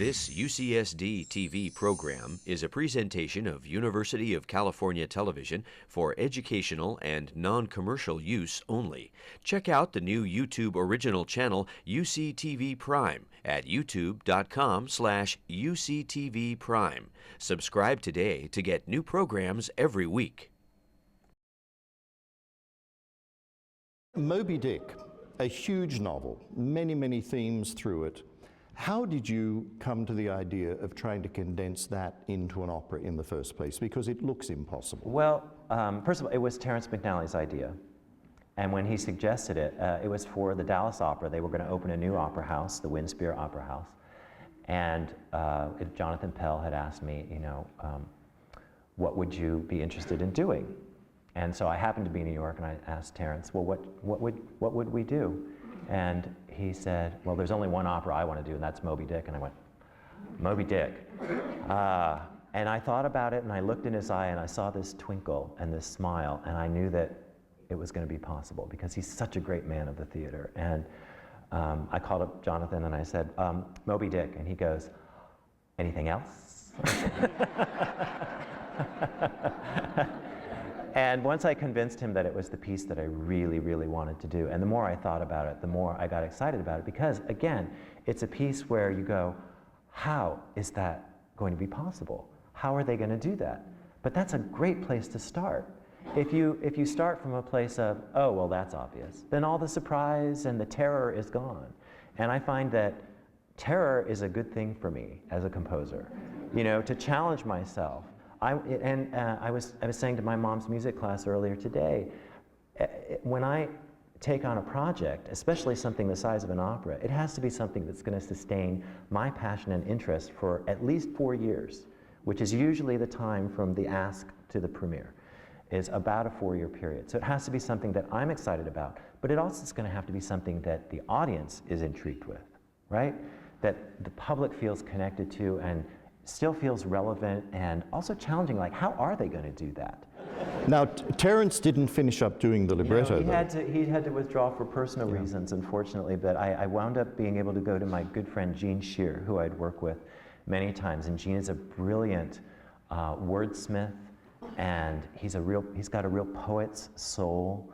This UCSD TV program is a presentation of University of California Television for educational and non-commercial use only. Check out the new YouTube original channel UCTV Prime at youtube.com/UCTV Prime. Subscribe today to get new programs every week. Moby-Dick, a huge novel, many themes through it. How did you come to the idea of trying to condense that into an opera in the first place? Because it looks impossible. Well, first of all, it was Terrence McNally's idea. And when he suggested it, it was for the Dallas Opera. They were going to open a new opera house, the Winspear Opera House. And Jonathan Pell had asked me, what would you be interested in doing? And so I happened to be in New York, and I asked Terrence, well, what would we do? And he said, well, there's only one opera I want to do, and that's Moby-Dick. And I went, Moby-Dick. And I thought about it, and I looked in his eye, and I saw this twinkle and this smile, and I knew that it was going to be possible, because he's such a great man of the theater. And I called up Jonathan, and I said, Moby-Dick. And he goes, anything else? And once I convinced him that it was the piece that I really wanted to do, and the more I thought about it, the more I got excited about it, because again, it's a piece where you go, how is that going to be possible? How are they going to do that? But that's a great place to start. If you start from a place of, oh, well, that's obvious, then all the surprise and the terror is gone. And I find that terror is a good thing for me as a composer, to challenge myself. I was saying to my mom's music class earlier today, when I take on a project, especially something the size of an opera, it has to be something that's going to sustain my passion and interest for at least 4 years, which is usually the time from the ask to the premiere, is about a 4-year period. So it has to be something that I'm excited about, but it also is going to have to be something that the audience is intrigued with, right? That the public feels connected to and still feels relevant and also challenging, like how are they going to do that? Now, Terrence didn't finish up doing the libretto, he had to withdraw for personal reasons, unfortunately, but I wound up being able to go to my good friend Gene Shear, who I'd worked with many times, and Gene is a brilliant wordsmith, and he's got a real poet's soul.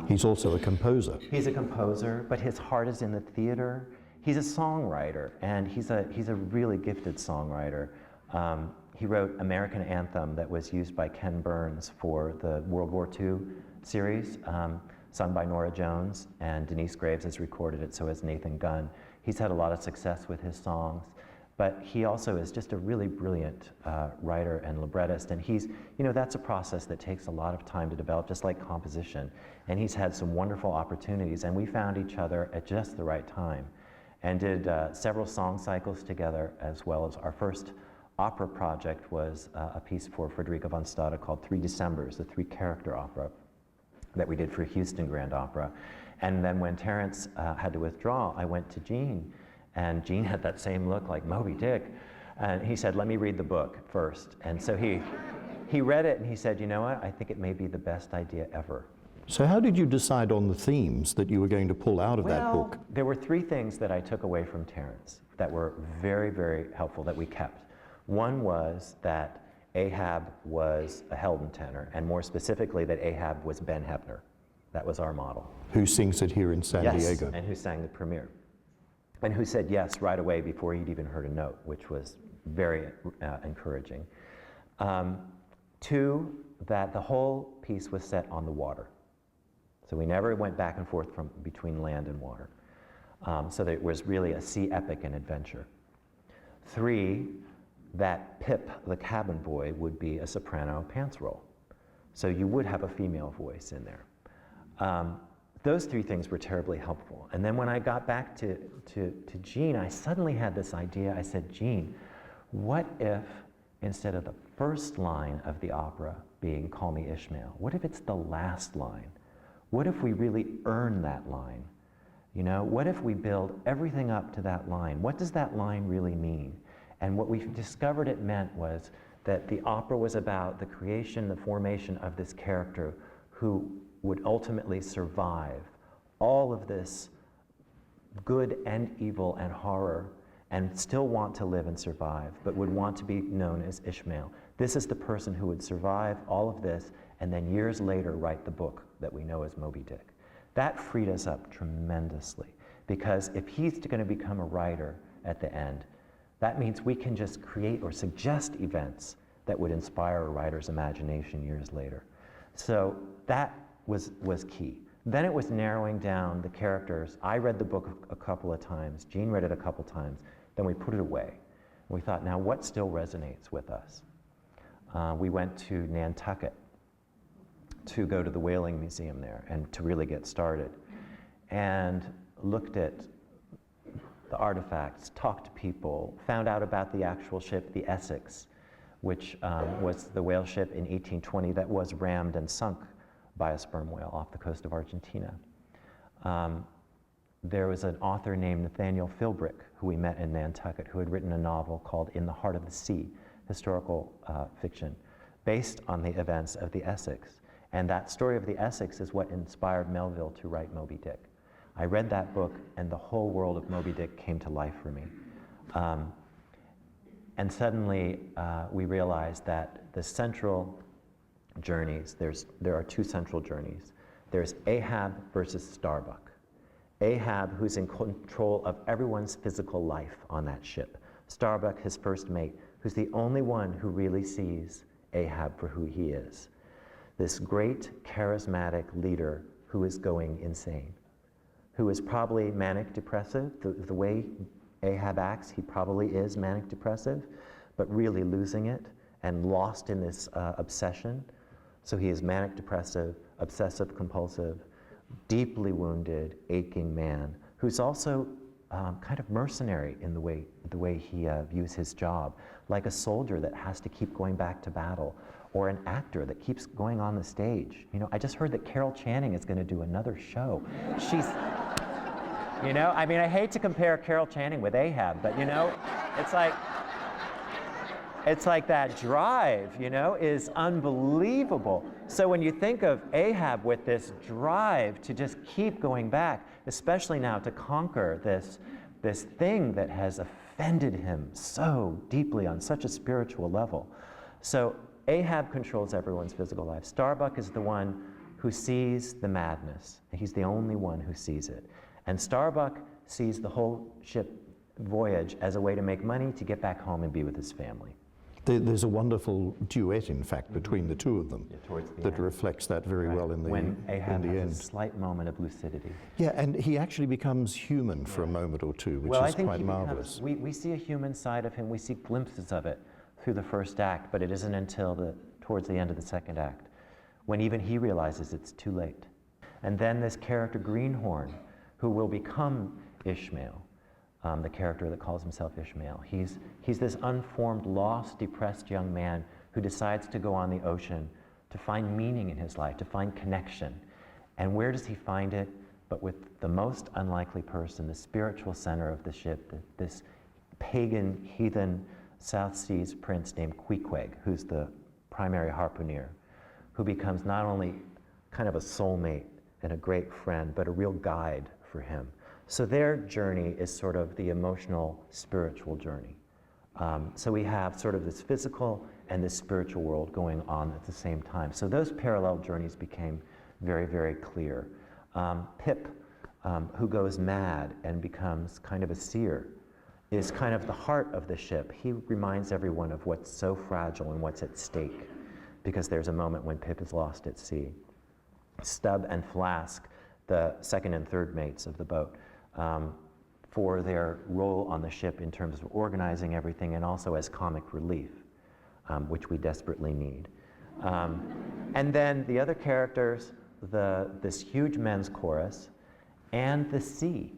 He's also a composer. He's a composer, but his heart is in the theater. He's a songwriter, and he's a really gifted songwriter. He wrote American Anthem that was used by Ken Burns for the World War II series, sung by Norah Jones, and Denise Graves has recorded it, so has Nathan Gunn. He's had a lot of success with his songs, but he also is just a really brilliant writer and librettist, and that's a process that takes a lot of time to develop, just like composition. And he's had some wonderful opportunities, and we found each other at just the right time, and did several song cycles together, as well as our first opera project was a piece for Frederica von Stade called 3 Decembers, a 3-character opera that we did for Houston Grand Opera. And then when Terrence had to withdraw, I went to Gene, and Gene had that same look like Moby-Dick, and he said, let me read the book first. And so he read it, and he said, you know what, I think it may be the best idea ever. So how did you decide on the themes that you were going to pull out of that book? There were 3 things that I took away from Terrence that were very helpful that we kept. One was that Ahab was a Helden tenor, and more specifically that Ahab was Ben Hebner. That was our model. Who sings it here in San Diego. And who sang the premiere. And who said yes right away before he'd even heard a note, which was very encouraging. 2, that the whole piece was set on the water. So we never went back and forth between land and water. So that it was really a sea epic and adventure. 3, that Pip, the cabin boy, would be a soprano pants role. So you would have a female voice in there. Those 3 things were terribly helpful. And then when I got back to Gene, I suddenly had this idea. I said, Gene, what if instead of the first line of the opera being Call Me Ishmael, what if it's the last line? What if we really earn that line? What if we build everything up to that line? What does that line really mean? And what we discovered it meant was that the opera was about the creation, the formation of this character who would ultimately survive all of this good and evil and horror and still want to live and survive, but would want to be known as Ishmael. This is the person who would survive all of this and then years later write the book that we know as Moby-Dick. That freed us up tremendously, because if he's going to become a writer at the end, that means we can just create or suggest events that would inspire a writer's imagination years later. So that was key. Then it was narrowing down the characters. I read the book a couple of times, Jean read it a couple times, then we put it away. We thought, now what still resonates with us? We went to Nantucket to go to the Whaling Museum there and to really get started, and looked at the artifacts, talked to people, found out about the actual ship, the Essex, which was the whale ship in 1820 that was rammed and sunk by a sperm whale off the coast of Argentina. There was an author named Nathaniel Philbrick, who we met in Nantucket, who had written a novel called In the Heart of the Sea, historical fiction, based on the events of the Essex. And that story of the Essex is what inspired Melville to write Moby-Dick. I read that book, and the whole world of Moby-Dick came to life for me. And suddenly, we realized that the central journeys, there are two central journeys. There's Ahab versus Starbuck. Ahab, who's in control of everyone's physical life on that ship. Starbuck, his first mate, who's the only one who really sees Ahab for who he is. This great, charismatic leader who is going insane, who is probably manic depressive. The way Ahab acts, he probably is manic depressive, but really losing it and lost in this obsession. So he is manic depressive, obsessive compulsive, deeply wounded, aching man, who's also kind of mercenary in the way he views his job, like a soldier that has to keep going back to battle, or an actor that keeps going on the stage. You know, I just heard that Carol Channing is going to do another show. She's, you know, I mean, I hate to compare Carol Channing with Ahab, but you know, it's like that drive, you know, is unbelievable. So when you think of Ahab with this drive to just keep going back, especially now to conquer this thing that has offended him so deeply on such a spiritual level. So Ahab controls everyone's physical life. Starbuck is the one who sees the madness. He's the only one who sees it. And Starbuck sees the whole ship voyage as a way to make money to get back home and be with his family. There's a wonderful duet, in fact, between the two of them that reflects that very well in the end. When Ahab has a slight moment of lucidity. Yeah, and he actually becomes human for a moment or two, which is quite marvelous. We see a human side of him. We see glimpses of it through the first act, but it isn't until towards the end of the second act when even he realizes it's too late. And then this character Greenhorn, who will become Ishmael, the character that calls himself Ishmael. He's this unformed, lost, depressed young man who decides to go on the ocean to find meaning in his life, to find connection. And where does he find it? But with the most unlikely person, the spiritual center of the ship, this pagan, heathen South Seas prince named Queequeg, who's the primary harpooner, who becomes not only kind of a soulmate and a great friend, but a real guide for him. So their journey is sort of the emotional, spiritual journey. So we have sort of this physical and this spiritual world going on at the same time. So those parallel journeys became very, very clear. Pip, who goes mad and becomes kind of a seer, is kind of the heart of the ship. He reminds everyone of what's so fragile and what's at stake, because there's a moment when Pip is lost at sea. Stubb and Flask, the second and third mates of the boat, for their role on the ship in terms of organizing everything and also as comic relief, which we desperately need. And then the other characters, this huge men's chorus, and the sea.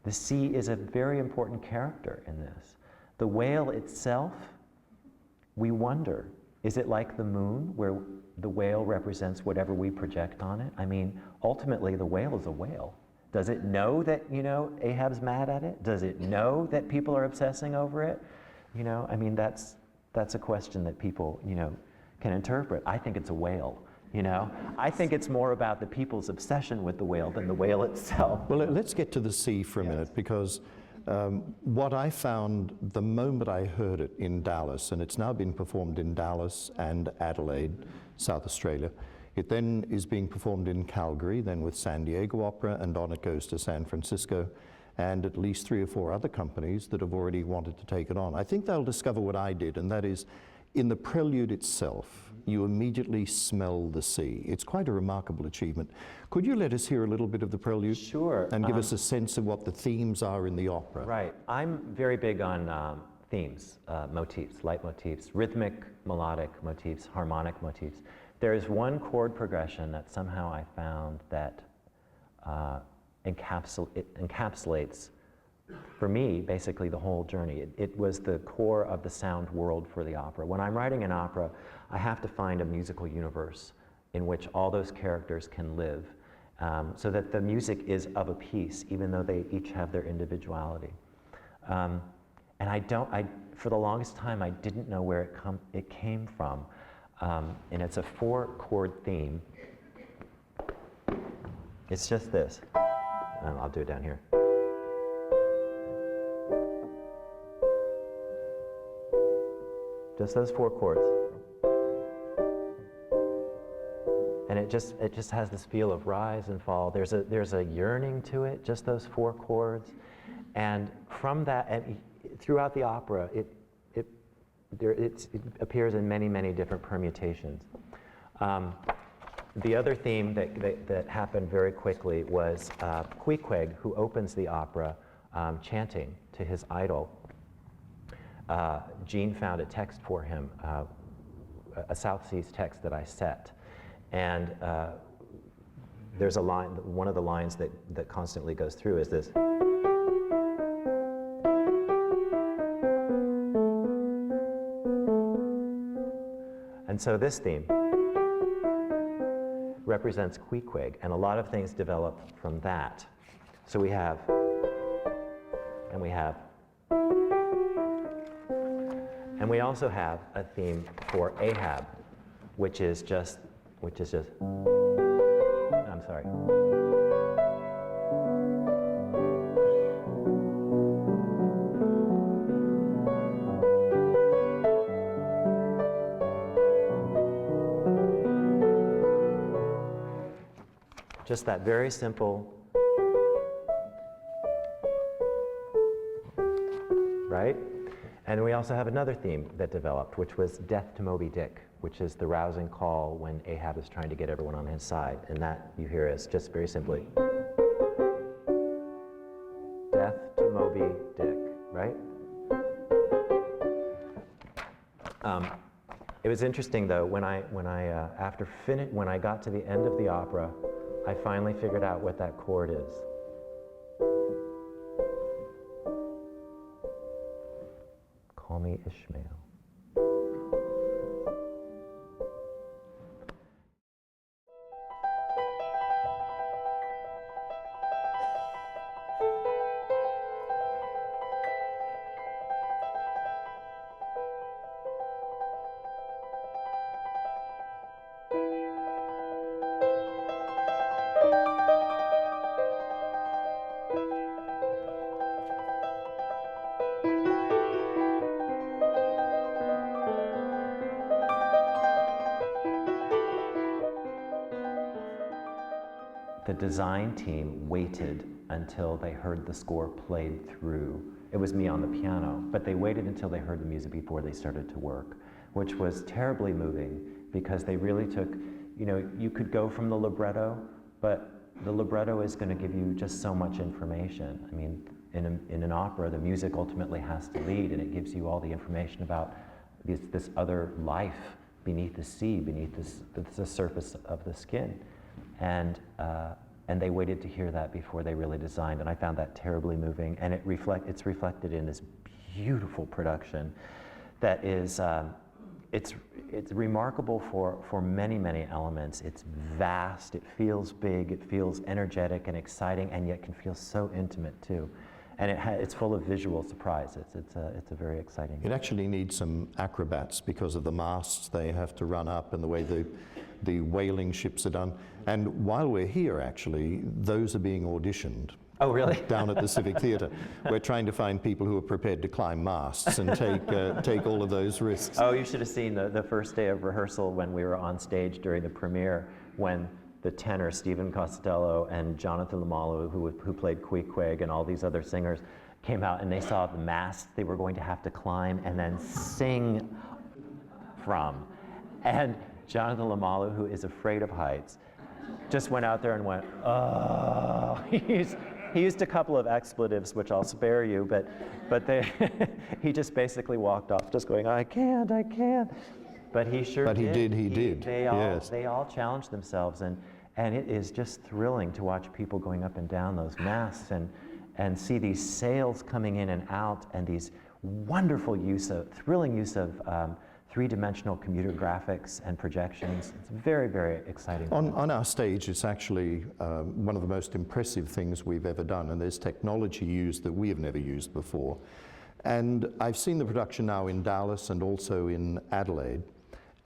The sea is a very important character in this. The whale itself, we wonder, is it like the moon, where the whale represents whatever we project on it? I mean, ultimately, the whale is a whale. Does it know that, you know, Ahab's mad at it? Does it know that people are obsessing over it? You know, I mean, that's a question that people, you know, can interpret. I think it's a whale. You know, I think it's more about the people's obsession with the whale than the whale itself. Well, let's get to the sea for a minute, because What I found the moment I heard it in Dallas, and it's now been performed in Dallas and Adelaide, South Australia. It then is being performed in Calgary, then with San Diego Opera, and on it goes to San Francisco, and at least 3 or 4 other companies that have already wanted to take it on. I think they'll discover what I did, and that is, in the prelude itself, you immediately smell the sea. It's quite a remarkable achievement. Could you let us hear a little bit of the prelude? Sure. And give us a sense of what the themes are in the opera? Right. I'm very big on themes, motifs, leitmotifs, rhythmic, melodic motifs, harmonic motifs. There is one chord progression that somehow I found that encapsulates, for me, basically the whole journey. It was the core of the sound world for the opera. When I'm writing an opera, I have to find a musical universe in which all those characters can live, so that the music is of a piece, even though they each have their individuality. And for the longest time, I didn't know where it came from. And it's a 4-chord theme. It's just this. I'll do it down here. Just those 4 chords. And it just has this feel of rise and fall. There's a yearning to it, just those 4 chords. And from that, and throughout the opera, it appears in many, many different permutations. The other theme that happened very quickly was Queequeg, who opens the opera, chanting to his idol. Gene found a text for him, a South Seas text that I set. And there's a line, one of the lines that constantly goes through is this. And so this theme represents Queequeg, and a lot of things develop from that. So we have, and we have, and we also have a theme for Ahab, which is just, I'm sorry. Just that very simple, right? And we also have another theme that developed, which was Death to Moby-Dick, which is the rousing call when Ahab is trying to get everyone on his side. And that, you hear, is just very simply, Death to Moby-Dick, right? It was interesting, though, when I got to the end of the opera, I finally figured out what that chord is. Call Me Ishmael. The design team waited until they heard the score played through. It was me on the piano, but they waited until they heard the music before they started to work, which was terribly moving because they really took, you could go from the libretto, but the libretto is going to give you just so much information. I mean, in an opera, the music ultimately has to lead, and it gives you all the information about this other life beneath the sea, beneath the surface of the skin. And they waited to hear that before they really designed, and I found that terribly moving. And it's reflected in this beautiful production that is, it's remarkable for many, many elements. It's vast, it feels big, it feels energetic and exciting, and yet can feel so intimate too. And it's full of visual surprise. It's a very exciting. It actually needs some acrobats because of the masts they have to run up and the way the whaling ships are done. And while we're here, actually, those are being auditioned Oh, really? Down at the Civic Theatre. We're trying to find people who are prepared to climb masts and take all of those risks. Oh, you should have seen the first day of rehearsal when we were on stage during the premiere, when the tenor, Stephen Costello, and Jonathan Lamalu, who played Queequeg, and all these other singers, came out and they saw the mast they were going to have to climb and then sing from. And Jonathan Lamalu, who is afraid of heights, just went out there and went, oh. He used a couple of expletives, which I'll spare you, but he just basically walked off, just going, I can't. But he sure did. But he did. Yes. They all challenged themselves, and it is just thrilling to watch people going up and down those masts and see these sails coming in and out, and these wonderful thrilling use of three-dimensional computer graphics and projections. It's very, very exciting. On our stage, it's actually one of the most impressive things we've ever done, and there's technology used that we have never used before. And I've seen the production now in Dallas and also in Adelaide,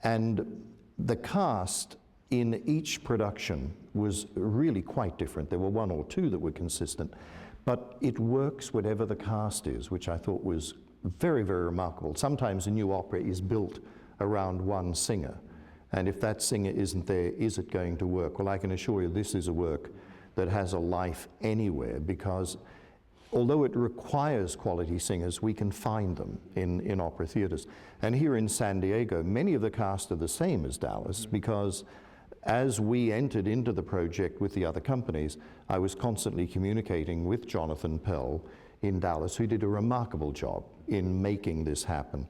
and the cast in each production was really quite different. There were one or two that were consistent, but it works whatever the cast is, which I thought was very, very remarkable. Sometimes a new opera is built around one singer, and if that singer isn't there, is it going to work? Well, I can assure you this is a work that has a life anywhere, because although it requires quality singers, we can find them in opera theaters. And here in San Diego, many of the cast are the same as Dallas, because as we entered into the project with the other companies, I was constantly communicating with Jonathan Pell in Dallas, who did a remarkable job in making this happen.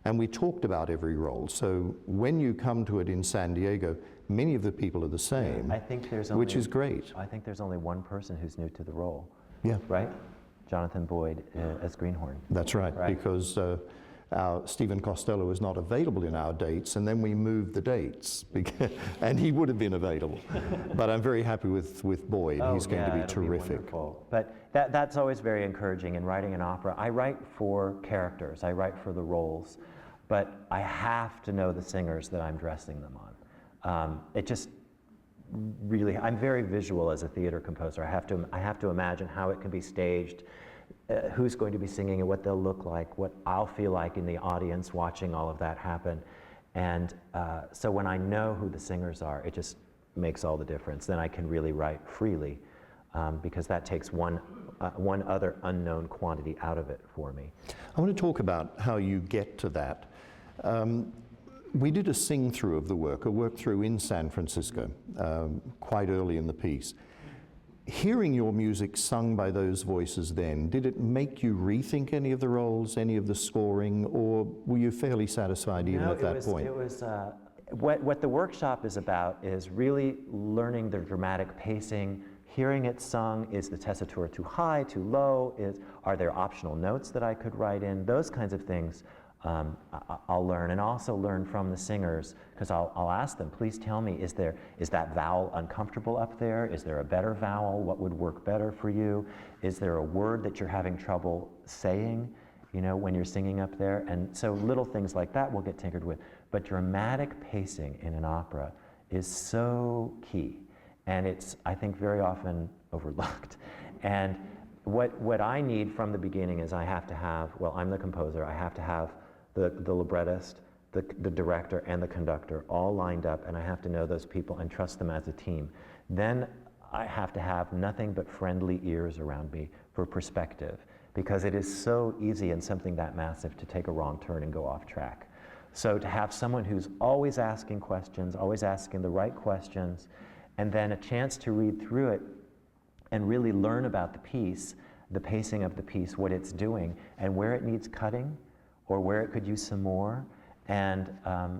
And we talked about every role. So when you come to it in San Diego, many of the people are the same, I think which is great. I think there's only one person who's new to the role. Yeah. Right? Jonathan Boyd as Greenhorn. That's right. Because Stephen Costello was not available in our dates, and then we moved the dates, and he would have been available. But I'm very happy with Boyd. He's going to be terrific. But that's always very encouraging in writing an opera. I write for characters, I write for the roles, but I have to know the singers that I'm dressing them on. It just really, I'm very visual as a theater composer. I have to imagine how it can be staged, who's going to be singing and what they'll look like, what I'll feel like in the audience watching all of that happen. And so when I know who the singers are, it just makes all the difference. Then I can really write freely, because that takes one other unknown quantity out of it for me. I want to talk about how you get to that. We did a sing-through of the work, a work-through in San Francisco, quite early in the piece. Hearing your music sung by those voices then, did it make you rethink any of the roles, any of the scoring, or were you fairly satisfied even at that point? It was, what the workshop is about is really learning the dramatic pacing, hearing it sung. Is the tessitura too high, too low? Are there optional notes that I could write in? Those kinds of things I'll learn, and also learn from the singers, because I'll ask them, please tell me, is that vowel uncomfortable up there? Is there a better vowel? What would work better for you? Is there a word that you're having trouble saying, when you're singing up there? And so little things like that will get tinkered with. But dramatic pacing in an opera is so key, and it's, I think, very often overlooked. And what I need from the beginning is I have to have, well, I'm the composer, I have to have the librettist, the director, and the conductor all lined up, and I have to know those people and trust them as a team. Then I have to have nothing but friendly ears around me for perspective, because it is so easy in something that massive to take a wrong turn and go off track. So to have someone who's always asking questions, always asking the right questions, and then a chance to read through it and really learn about the piece, the pacing of the piece, what it's doing, and where it needs cutting, or where it could use some more, and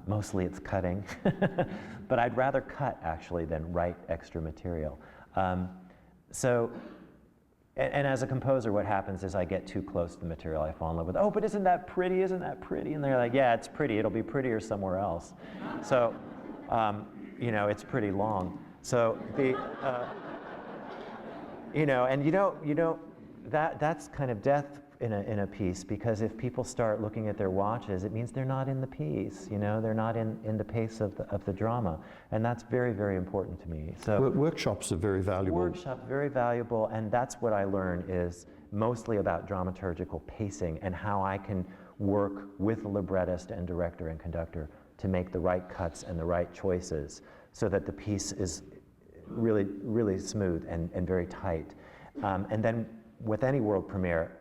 mostly it's cutting. But I'd rather cut, actually, than write extra material. And as a composer, what happens is I get too close to the material. I fall in love with, oh, but isn't that pretty? Isn't that pretty? And they're like, yeah, it's pretty. It'll be prettier somewhere else. So, it's pretty long. So that's kind of death in a piece, because if people start looking at their watches, it means they're not in the piece, you know, they're not in the pace of the drama. And that's very, very important to me. So workshops are very valuable. Workshops, very valuable, and that's what I learned is mostly about dramaturgical pacing and how I can work with the librettist and director and conductor to make the right cuts and the right choices so that the piece is really, really smooth and very tight. And then with any world premiere,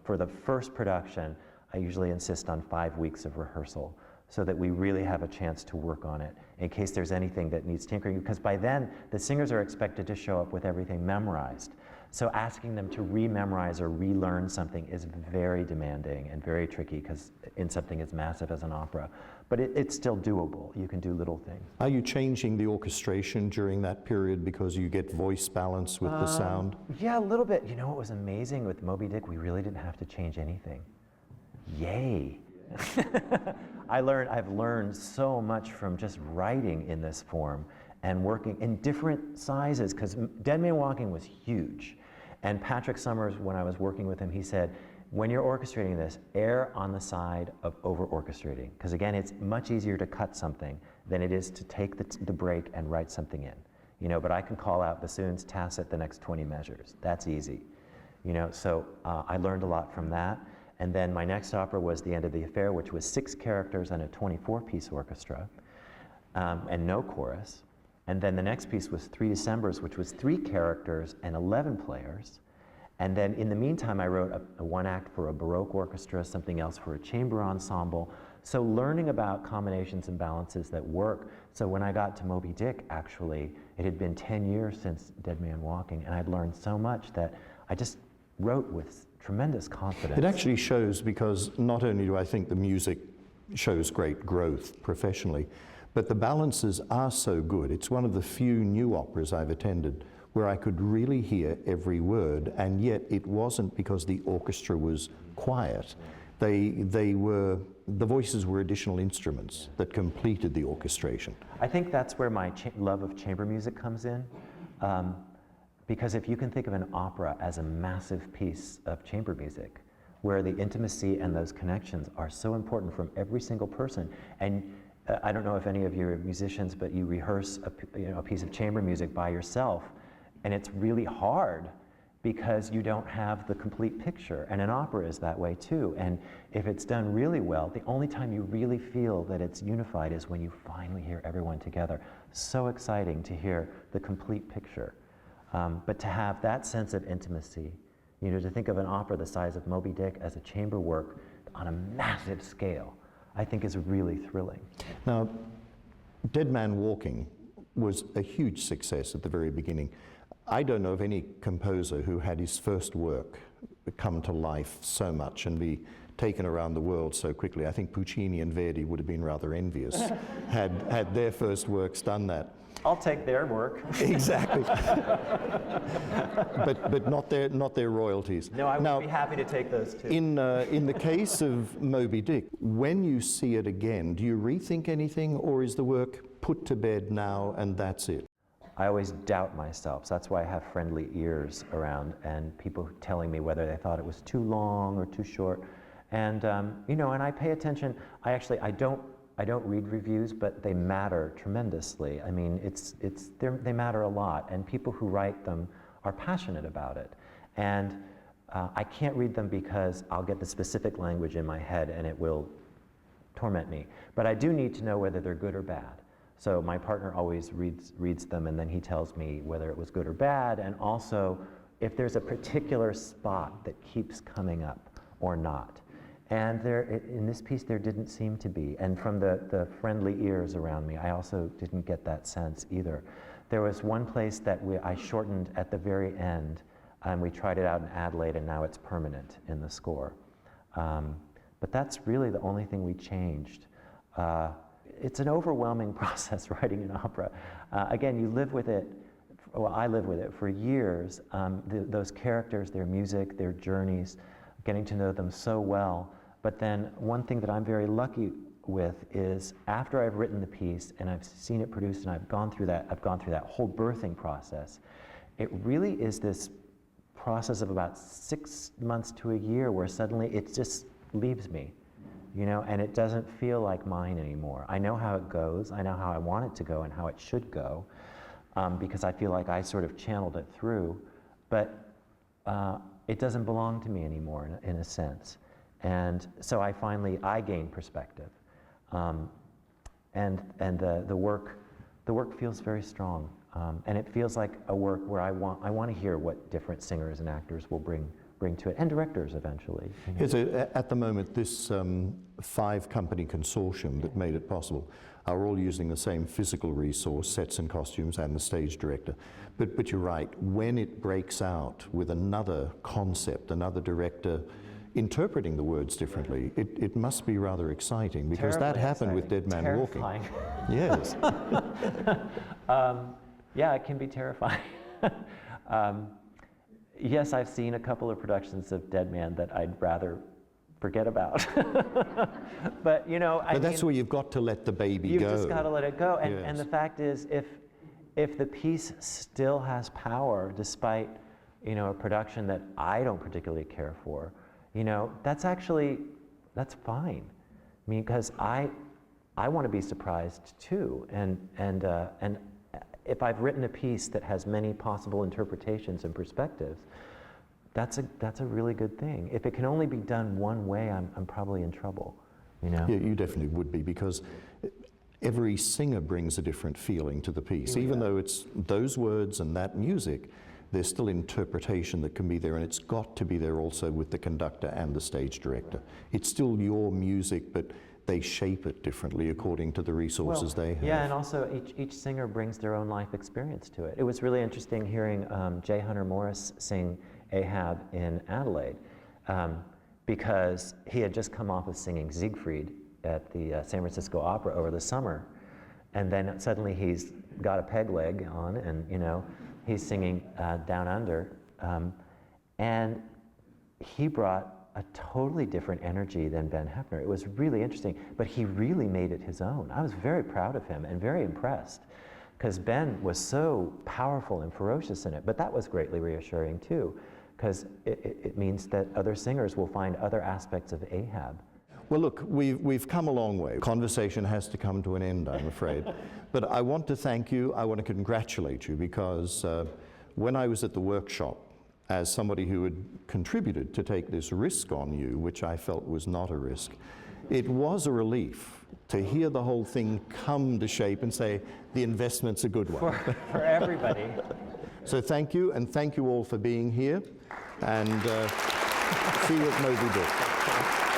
for the first production, I usually insist on 5 weeks of rehearsal so that we really have a chance to work on it in case there's anything that needs tinkering, because by then the singers are expected to show up with everything memorized. So asking them to re-memorize or relearn something is very demanding and very tricky because in something as massive as an opera. But it's still doable. You can do little things. Are you changing the orchestration during that period because you get voice balance with the sound? Yeah, a little bit. You know what was amazing with Moby-Dick? We really didn't have to change anything. Yay. I've learned so much from just writing in this form and working in different sizes, because Dead Man Walking was huge. And Patrick Summers, when I was working with him, he said, when you're orchestrating this, err on the side of over-orchestrating. Because again, it's much easier to cut something than it is to take the break and write something in. You know, but I can call out bassoons, tacit, the next 20 measures. That's easy. You know, so I learned a lot from that. And then my next opera was The End of the Affair, which was 6 characters and a 24-piece orchestra, and no chorus. And then the next piece was 3 Decembers, which was 3 characters and 11 players. And then in the meantime, I wrote a 1-act for a Baroque orchestra, something else for a chamber ensemble. So learning about combinations and balances that work. So when I got to Moby-Dick, actually, it had been 10 years since Dead Man Walking, and I'd learned so much that I just wrote with tremendous confidence. It actually shows, because not only do I think the music shows great growth professionally, but the balances are so good. It's one of the few new operas I've attended where I could really hear every word, and yet it wasn't because the orchestra was quiet. The voices were additional instruments that completed the orchestration. I think that's where my love of chamber music comes in. Because if you can think of an opera as a massive piece of chamber music, where the intimacy and those connections are so important from every single person, and I don't know if any of you are musicians, but you rehearse a piece of chamber music by yourself, and it's really hard because you don't have the complete picture, and an opera is that way too. And if it's done really well, the only time you really feel that it's unified is when you finally hear everyone together. So exciting to hear the complete picture. But to have that sense of intimacy, you know, to think of an opera the size of Moby-Dick as a chamber work on a massive scale, I think is really thrilling. Now, Dead Man Walking was a huge success at the very beginning. I don't know of any composer who had his first work come to life so much and be taken around the world so quickly. I think Puccini and Verdi would have been rather envious had their first works done that. I'll take their work. Exactly. but not their royalties. No, I would be happy to take those too. In the case of Moby-Dick, when you see it again, do you rethink anything, or is the work put to bed now and that's it? I always doubt myself, so that's why I have friendly ears around and people telling me whether they thought it was too long or too short. And you know, and I pay attention. I don't read reviews, but they matter tremendously. I mean, they matter a lot, and people who write them are passionate about it. And I can't read them because I'll get the specific language in my head and it will torment me. But I do need to know whether they're good or bad. So my partner always reads them, and then he tells me whether it was good or bad, and also if there's a particular spot that keeps coming up or not. And in this piece, there didn't seem to be. And from the friendly ears around me, I also didn't get that sense either. There was one place that I shortened at the very end, and we tried it out in Adelaide, and now it's permanent in the score. But that's really the only thing we changed. It's an overwhelming process writing an opera. Again, you live with it. Well, I live with it for years. Those characters, their music, their journeys, getting to know them so well. But then one thing that I'm very lucky with is after I've written the piece and I've seen it produced and I've gone through that whole birthing process, it really is this process of about 6 months to a year where suddenly it just leaves me, you know, and it doesn't feel like mine anymore. I know how it goes, I know how I want it to go and how it should go, because I feel like I sort of channeled it through, but it doesn't belong to me anymore in a sense. And so I gain perspective. And the work feels very strong. And it feels like a work where I want to hear what different singers and actors will bring to it, and directors eventually. You know? Yes, at the moment, this 5-company consortium that made it possible are all using the same physical resource, sets and costumes, and the stage director. But you're right, when it breaks out with another concept, another director interpreting the words differently, it must be rather exciting, because Terribly that happened with exciting. Dead Man Walking. Terrifying. Yes. Yeah, it can be terrifying. Yes, I've seen a couple of productions of Dead Man that I'd rather forget about. But you know, But that's where you've got to let the baby go. You've just got to let it go. And, Yes. and the fact is, if the piece still has power, despite, you know, a production that I don't particularly care for, you know, that's fine. I mean, because I want to be surprised too. And if I've written a piece that has many possible interpretations and perspectives, that's a really good thing. If it can only be done one way, I'm probably in trouble, you know? Yeah, you definitely would be, because every singer brings a different feeling to the piece. Yeah. Even though it's those words and that music, there's still interpretation that can be there, and it's got to be there also with the conductor and the stage director. It's still your music, but they shape it differently according to the resources they have. Yeah, and also each singer brings their own life experience to it. It was really interesting hearing J. Hunter Morris sing Ahab in Adelaide, because he had just come off of singing Siegfried at the San Francisco Opera over the summer, and then suddenly he's got a peg leg on, and you know, he's singing Down Under, and he brought a totally different energy than Ben Hefner. It was really interesting, but he really made it his own. I was very proud of him and very impressed, because Ben was so powerful and ferocious in it, but that was greatly reassuring too, because it means that other singers will find other aspects of Ahab. Well, look, we've come a long way. Conversation has to come to an end, I'm afraid. But I want to thank you, I want to congratulate you, because when I was at the workshop, as somebody who had contributed to take this risk on you, which I felt was not a risk, it was a relief to hear the whole thing come to shape and say, the investment's a good one. For everybody. So thank you, and thank you all for being here, and see you at Moby-Dick.